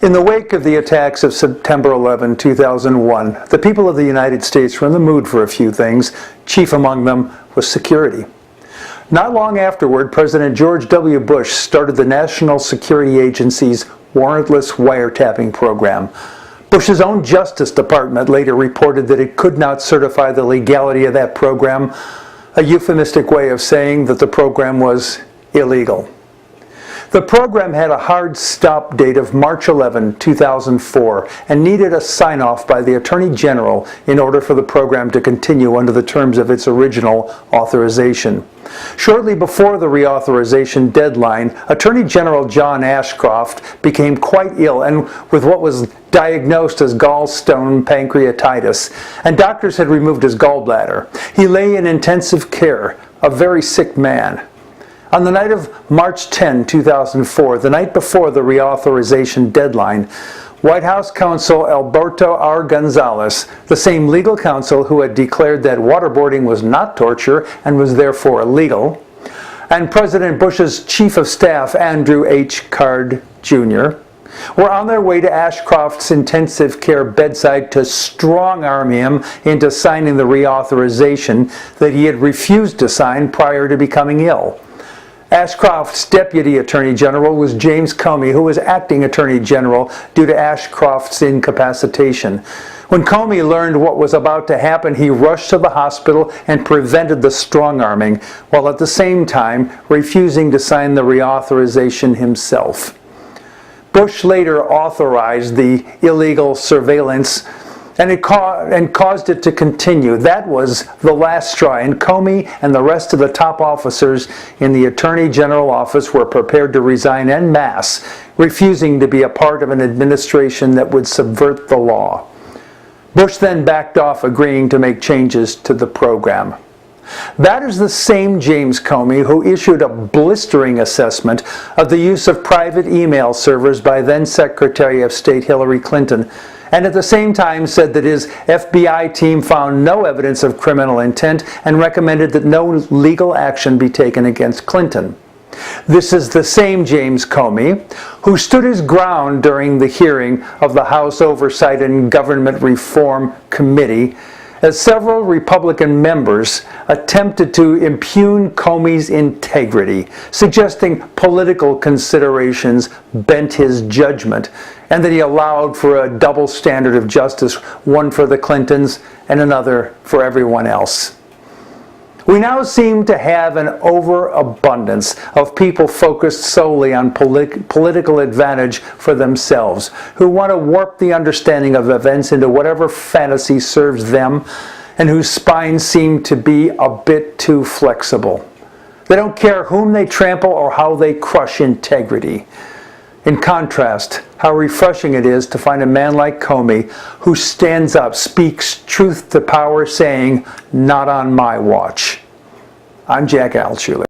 In the wake of the attacks of September 11, 2001, the people of the United States were in the mood for a few things. Chief among them was security. Not long afterward, President George W. Bush started the National Security Agency's warrantless wiretapping program. Bush's own Justice Department later reported that it could not certify the legality of that program, a euphemistic way of saying that the program was illegal. The program had a hard stop date of March 11, 2004, and needed a sign-off by the Attorney General in order for the program to continue under the terms of its original authorization. Shortly before the reauthorization deadline, Attorney General John Ashcroft became quite ill and with what was diagnosed as gallstone pancreatitis, and doctors had removed his gallbladder. He lay in intensive care, a very sick man. On the night of March 10, 2004, the night before the reauthorization deadline, White House counsel Alberto R. Gonzales, the same legal counsel who had declared that waterboarding was not torture and was therefore illegal, and President Bush's Chief of Staff, Andrew H. Card, Jr., were on their way to Ashcroft's intensive care bedside to strong-arm him into signing the reauthorization that he had refused to sign prior to becoming ill. Ashcroft's Deputy Attorney General was James Comey, who was acting Attorney General due to Ashcroft's incapacitation. When Comey learned what was about to happen, he rushed to the hospital and prevented the strong-arming, while at the same time refusing to sign the reauthorization himself. Bush later authorized the illegal surveillance and caused it to continue. That was the last straw, and Comey and the rest of the top officers in the Attorney General office were prepared to resign en masse, refusing to be a part of an administration that would subvert the law. Bush then backed off, agreeing to make changes to the program. That is the same James Comey who issued a blistering assessment of the use of private email servers by then Secretary of State Hillary Clinton, and at the same time said that his FBI team found no evidence of criminal intent and recommended that no legal action be taken against Clinton. This is the same James Comey who stood his ground during the hearing of the House Oversight and Government Reform Committee as several Republican members attempted to impugn Comey's integrity, suggesting political considerations bent his judgment, and that he allowed for a double standard of justice, one for the Clintons and another for everyone else. We now seem to have an overabundance of people focused solely on political advantage for themselves, who want to warp the understanding of events into whatever fantasy serves them, and whose spines seem to be a bit too flexible. They don't care whom they trample or how they crush integrity. In contrast, how refreshing it is to find a man like Comey who stands up, speaks truth to power, saying, "Not on my watch." I'm Jack Altshuler.